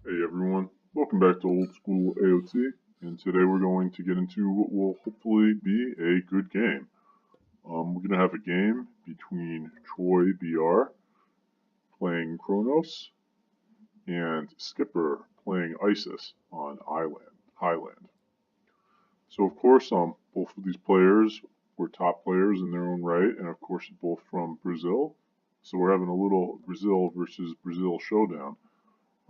Hey everyone, welcome back to Old School AOT, and today we're going to get into what will hopefully be a good game. We're going to have a game between Troy BR playing Kronos and Skipper playing Isis on Highland. So of course, both of these players were top players in their own right, and of course both from Brazil. So we're having a little Brazil versus Brazil showdown.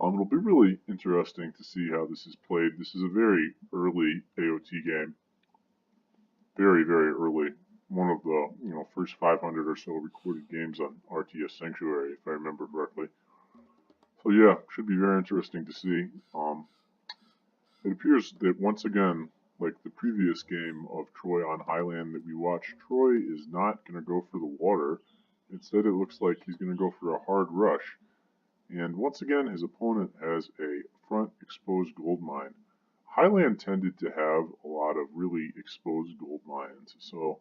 It'll be really interesting to see how this is played. This is a very early AOT game. Very, very early. One of the first 500 or so recorded games on RTS Sanctuary, if I remember correctly. So yeah, should be very interesting to see. It appears that once again, like the previous game of Troy on Highland that we watched, Troy is not going to go for the water. Instead, it looks like he's going to go for a hard rush. And once again, his opponent has a front exposed gold mine. Highland tended to have a lot of really exposed gold mines, so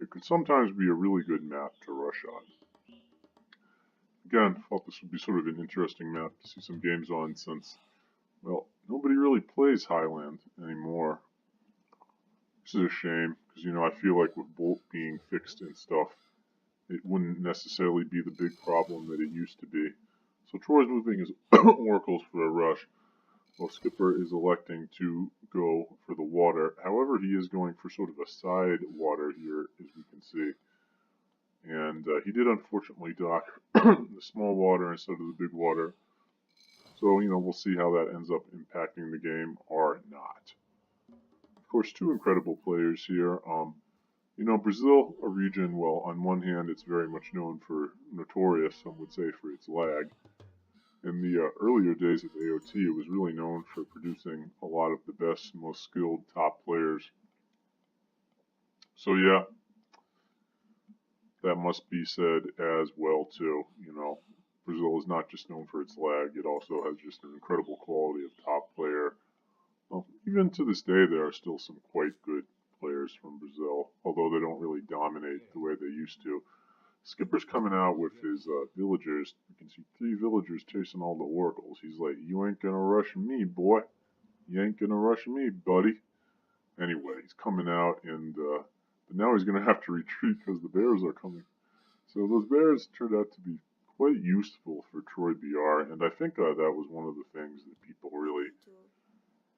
it could sometimes be a really good map to rush on. Again, thought this would be sort of an interesting map to see some games on since, well, nobody really plays Highland anymore. This is a shame, because, I feel like with Bolt being fixed and stuff, it wouldn't necessarily be the big problem that it used to be. So Troy's moving his oracles for a rush, while Skipper is electing to go for the water. However, he is going for sort of a side water here, as we can see. And he did unfortunately dock the small water instead of the big water. So, we'll see how that ends up impacting the game or not. Of course, two incredible players here. Brazil, a region, well, on one hand, it's very much known for, notorious, some would say, for its lag. In the earlier days of AOT, it was really known for producing a lot of the best, most skilled top players. So yeah, that must be said as well too. Brazil is not just known for its lag, it also has just an incredible quality of top player. Well, even to this day, there are still some quite good players from Brazil, although they don't really dominate the way they used to. Skipper's coming out with his villagers. You can see 3 villagers chasing all the oracles. He's like, you ain't gonna rush me, boy. You ain't gonna rush me, buddy. Anyway, he's coming out, and but now he's gonna have to retreat because the bears are coming. So those bears turned out to be quite useful for Troy BR, and I think that was one of the things that people really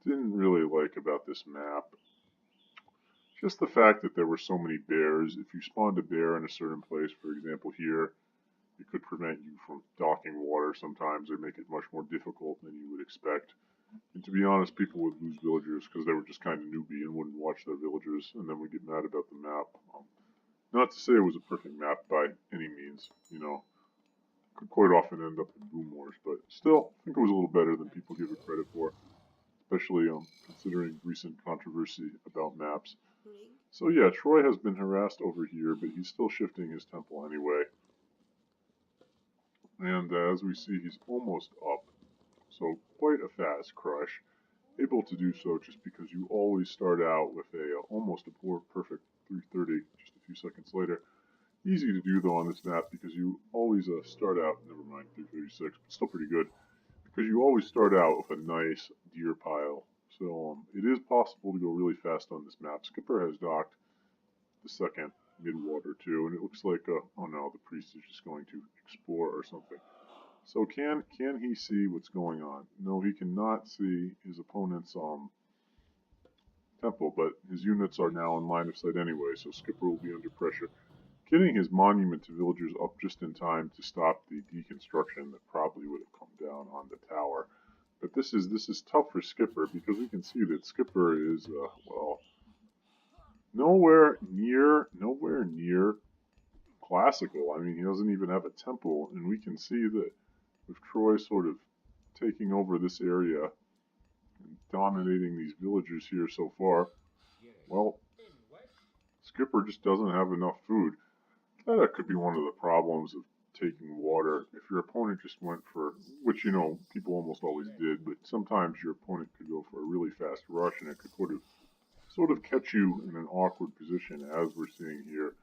didn't really like about this map. Just the fact that there were so many bears. If you spawned a bear in a certain place, for example here, it could prevent you from docking water sometimes or make it much more difficult than you would expect. And to be honest, people would lose villagers because they were just kind of newbie and wouldn't watch their villagers, and then would get mad about the map. Not to say it was a perfect map by any means, could quite often end up in boom wars, but still, I think it was a little better than people give it credit for, especially considering recent controversy about maps. So yeah, Troy has been harassed over here, but he's still shifting his temple anyway. And as we see, he's almost up. So quite a fast crush. Able to do so just because you always start out with almost a perfect 330 just a few seconds later. Easy to do though on this map because you always start out, never mind 336, but still pretty good. Because you always start out with a nice deer pile. So it is possible to go really fast on this map. Skipper has docked the second mid-water too, and it looks like, oh no, the priest is just going to explore or something. So can he see what's going on? No, he cannot see his opponent's temple, but his units are now in line of sight anyway, so Skipper will be under pressure. Getting his monument to villagers up just in time to stop the deconstruction that probably would have come down on the tower. But this is tough for Skipper because we can see that Skipper is well, nowhere near classical. I mean, he doesn't even have a temple, and we can see that with Troy sort of taking over this area and dominating these villagers here so far, well, Skipper just doesn't have enough food. That could be one of the problems of taking water. If your opponent just went for, which people almost always did, but sometimes your opponent could go for a really fast rush and it could sort of catch you in an awkward position, as we're seeing here.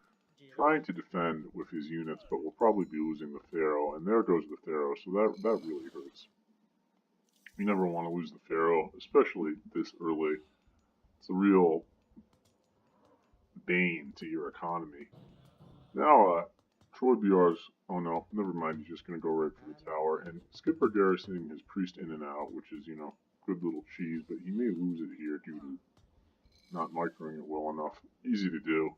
Trying to defend with his units, but will probably be losing the Pharaoh, and there goes the Pharaoh, so that really hurts. You never want to lose the Pharaoh, especially this early. It's a real bane to your economy. Now, Troy BR's, oh no, never mind, he's just going to go right for the tower. And Skipper garrisoning his priest in and out, which is, good little cheese, but he may lose it here due to not microing it well enough. Easy to do.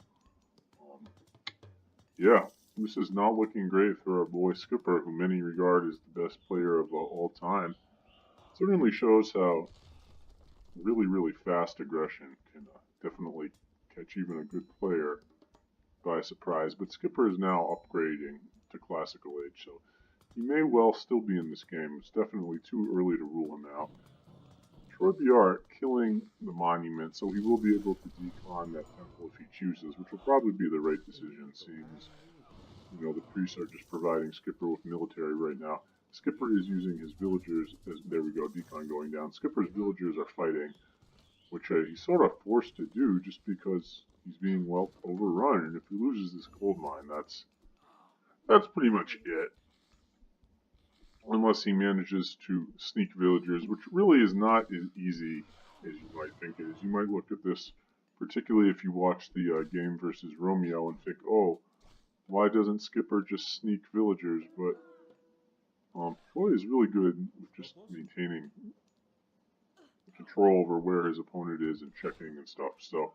Yeah, this is not looking great for our boy Skipper, who many regard as the best player of all time. Certainly shows how really fast aggression can definitely catch even a good player by surprise. But Skipper is now upgrading to classical age, so he may well still be in this game. It's definitely too early to rule him out. Troy BR killing the monument, so he will be able to decon that temple if he chooses, which will probably be the right decision, seeing as, the priests are just providing Skipper with military right now. Skipper is using his villagers, there we go, decon going down. Skipper's villagers are fighting, which he's sort of forced to do just because he's being well overrun, and if he loses this gold mine, that's pretty much it. Unless he manages to sneak villagers, which really is not as easy as you might think it is. You might look at this, particularly if you watch the game versus Romeo, and think, oh, why doesn't Skipper just sneak villagers? But Troy is really good with just maintaining control over where his opponent is and checking and stuff. So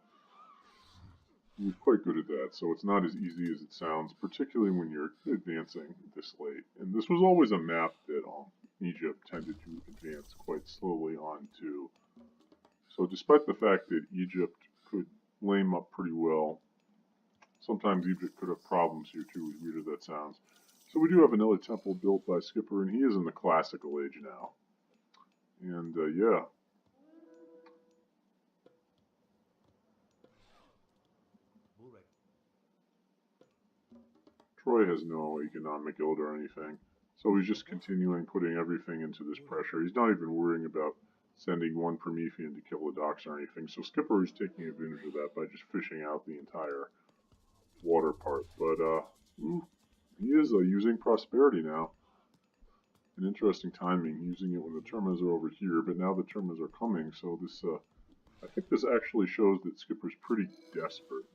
he's quite good at that. So it's not as easy as it sounds, particularly when you're advancing this late. And this was always a map that Egypt tended to advance quite slowly onto. So despite the fact that Egypt could lame up pretty well, sometimes Egypt could have problems here too, as weird as that sounds. So we do have another temple built by Skipper, and he is in the classical age now. And yeah. Troy has no economic guild or anything, so he's just continuing putting everything into this pressure. He's not even worrying about sending one Promethean to kill the docks or anything, so Skipper is taking advantage of that by just fishing out the entire water part. But he is using prosperity now. An interesting timing, using it when the Termas are over here, but now the Termas are coming, so this, I think this actually shows that Skipper's pretty desperate.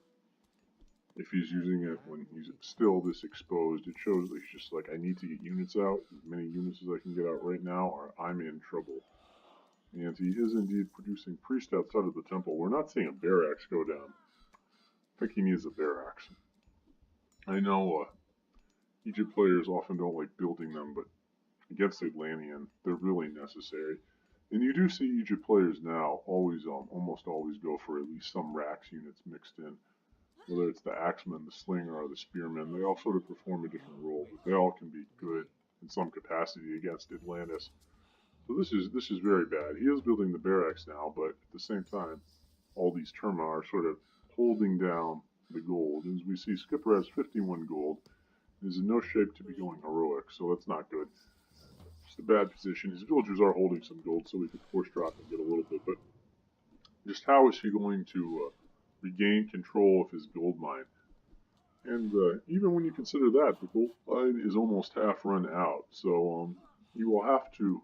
If he's using it when he's still this exposed, it shows that he's just like, I need to get units out, as many units as I can get out right now, or I'm in trouble. And he is indeed producing priest outside of the temple. We're not seeing a barracks go down. I think he needs a barracks. I know Egypt players often don't like building them, but against Atlantean, they're really necessary. And you do see Egypt players now always, almost always go for at least some Rax units mixed in. Whether it's the axeman, the slinger, or the spearman, they all sort of perform a different role, but they all can be good in some capacity against Atlantis. So this is very bad. He is building the barracks now, but at the same time, all these Terma are sort of holding down the gold. As we see, Skipper has 51 gold. He's in no shape to be going heroic, so that's not good. Just a bad position. His villagers are holding some gold, so we could force drop and get a little bit, but just how is he going to regain control of his gold mine? And even when you consider that, the gold mine is almost half run out, so you will have to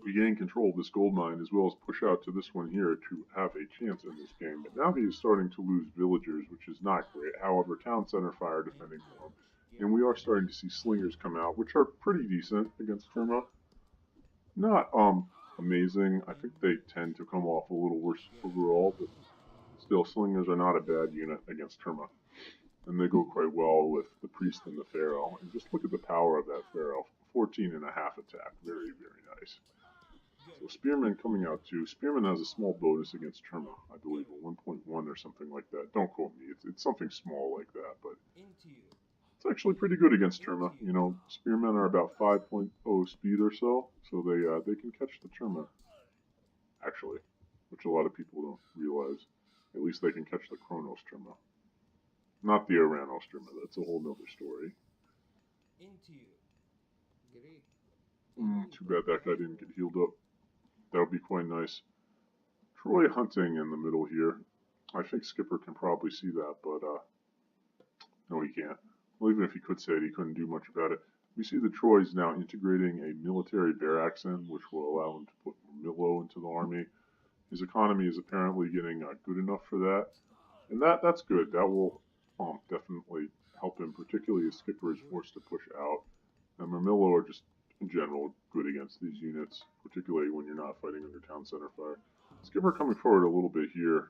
regain control of this gold mine as well as push out to this one here to have a chance in this game. But now he is starting to lose villagers, which is not great. However, town center fire defending for him. And we are starting to see slingers come out, which are pretty decent against Terma. Not amazing. I think they tend to come off a little worse overall, but still, slingers are not a bad unit against Terma. And they go quite well with the priest and the pharaoh. And just look at the power of that pharaoh. 14.5 attack. Very, very nice. So Spearman coming out too. Spearman has a small bonus against Terma, I believe, a 1.1 or something like that. Don't quote me. It's something small like that, but it's actually pretty good against Terma. You know, Spearmen are about 5.0 speed or so, so they can catch the Terma, actually, which a lot of people don't realize. At least they can catch the Kronos Terma. Not the Aranos Terma. That's a whole nother story. Too bad that guy didn't get healed up. That would be quite nice. Troy hunting in the middle here. I think Skipper can probably see that, but no, he can't. Well, even if he could say it, he couldn't do much about it. We see that Troy is now integrating a military barracks in, which will allow him to put Milo into the army. His economy is apparently getting good enough for that, and that's good. That will definitely help him, particularly as Skipper is forced to push out. And Mermillo are just, in general, good against these units, particularly when you're not fighting under town center fire. Skipper coming forward a little bit here,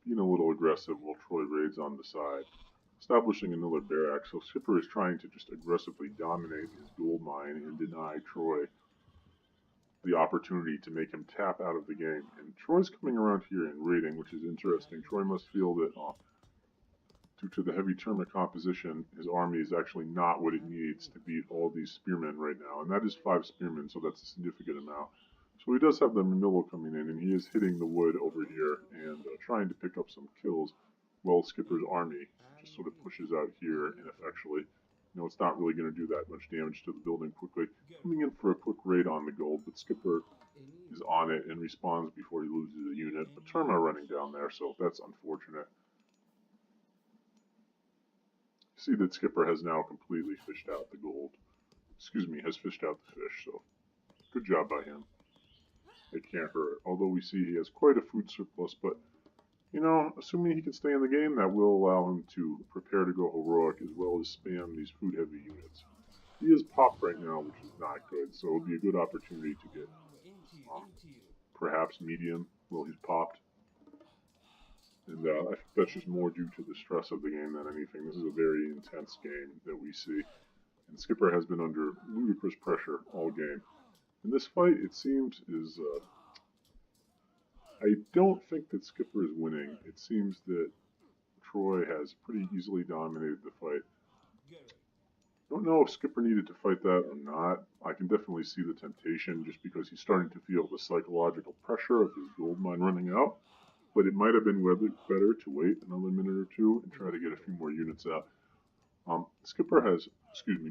being a little aggressive while Troy raids on the side. Establishing another barracks, so Skipper is trying to just aggressively dominate his gold mine and deny Troy the opportunity to make him tap out of the game. And Troy's coming around here and raiding, which is interesting. Troy must feel that due to the heavy termite composition, his army is actually not what it needs to beat all these spearmen right now. And that is 5 spearmen, so that's a significant amount. So he does have the Mermillo coming in, and he is hitting the wood over here and trying to pick up some kills while Skipper's army just sort of pushes out here ineffectually. You know, it's not really going to do that much damage to the building quickly. Coming in for a quick raid on the gold, but Skipper is on it and responds before he loses a unit. But Terma running down there, so that's unfortunate. See that Skipper has now completely fished out the gold. Excuse me, has fished out the fish, so good job by him. It can't hurt. Although we see he has quite a food surplus, but, you know, assuming he can stay in the game, that will allow him to prepare to go heroic as well as spam these food-heavy units. He is popped right now, which is not good, so it'll be a good opportunity to get perhaps medium while he's popped. And I think that's just more due to the stress of the game than anything. This is a very intense game that we see. And Skipper has been under ludicrous pressure all game. In this fight, it seems, is... I don't think that Skipper is winning. It seems that Troy has pretty easily dominated the fight. I don't know if Skipper needed to fight that or not. I can definitely see the temptation just because he's starting to feel the psychological pressure of his gold mine running out. But it might have been better to wait another minute or two and try to get a few more units out.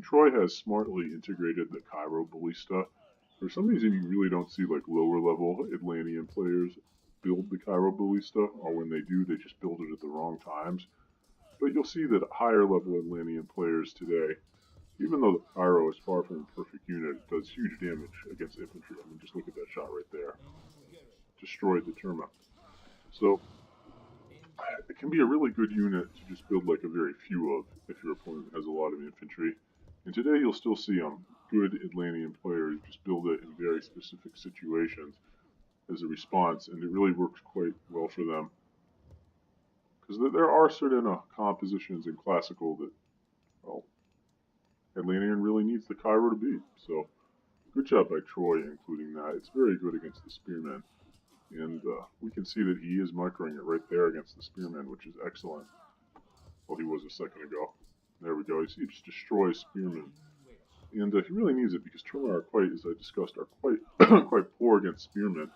Troy has smartly integrated the Cairo Ballista. For some reason, you really don't see like lower level Atlantean players build the Cairo Ballista, or when they do, they just build it at the wrong times. But you'll see that higher level Atlantean players today, even though the Cairo is far from a perfect unit, it does huge damage against infantry. I mean, just look at that shot right there. Destroyed the Terma. So, it can be a really good unit to just build like a very few of if your opponent has a lot of infantry. And today you'll still see good Atlantean players just build it in very specific situations as a response, and it really works quite well for them. Because there are certain compositions in Classical that, well, Atlantean really needs the Cairo to beat. So, good job by Troy including that. It's very good against the Spearmen. And we can see that he is microing it right there against the Spearmen, which is excellent. Well, he was a second ago. There we go. You see, he just destroys Spearmen. And he really needs it because Terma are quite, as I discussed, are quite quite poor against Spearmen.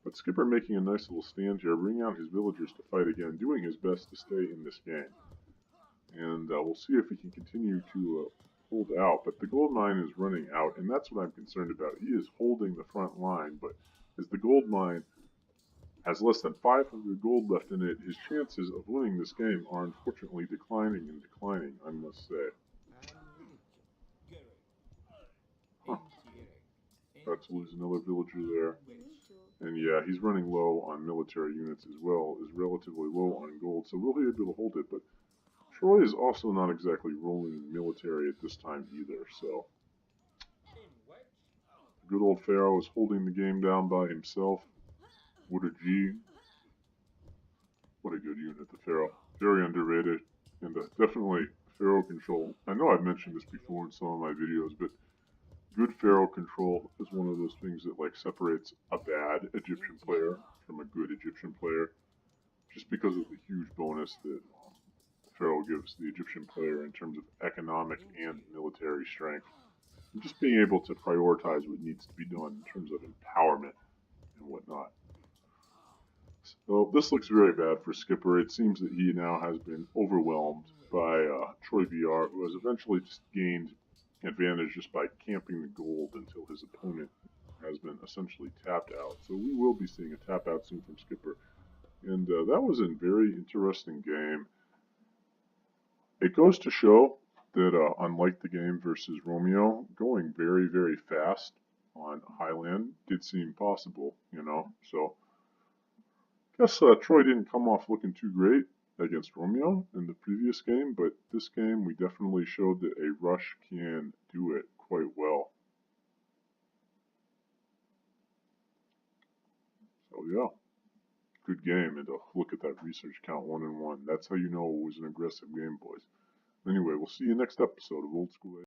But Skipper making a nice little stand here, bringing out his villagers to fight again, doing his best to stay in this game. And we'll see if he can continue to hold out. But the gold mine is running out, and that's what I'm concerned about. He is holding the front line, but as the gold mine has less than 500 gold left in it, his chances of winning this game are unfortunately declining and declining, I must say. About to lose another villager there. And yeah, he's running low on military units as well, is relatively low on gold, so we'll be able to hold it. But Troy is also not exactly rolling military at this time either, so... Good old Pharaoh is holding the game down by himself. What a G. What a good unit, the Pharaoh. Very underrated, and definitely Pharaoh control. I know I've mentioned this before in some of my videos, but good Pharaoh control is one of those things that like separates a bad Egyptian player from a good Egyptian player, just because of the huge bonus that Pharaoh gives the Egyptian player in terms of economic and military strength. And just being able to prioritize what needs to be done in terms of empowerment and whatnot. So this looks very bad for Skipper. It seems that he now has been overwhelmed by Troy VR, who has eventually just gained advantage just by camping the gold until his opponent has been essentially tapped out. So we will be seeing a tap out soon from Skipper. And that was a very interesting game. It goes to show that unlike the game versus Romeo, going very, very fast on Highland did seem possible, you know. So I guess Troy didn't come off looking too great against Romeo in the previous game, but this game we definitely showed that a rush can do it quite well. So yeah, good game, and look at that research count, 1-1. That's how you know it was an aggressive game, boys. Anyway, we'll see you next episode of Old School.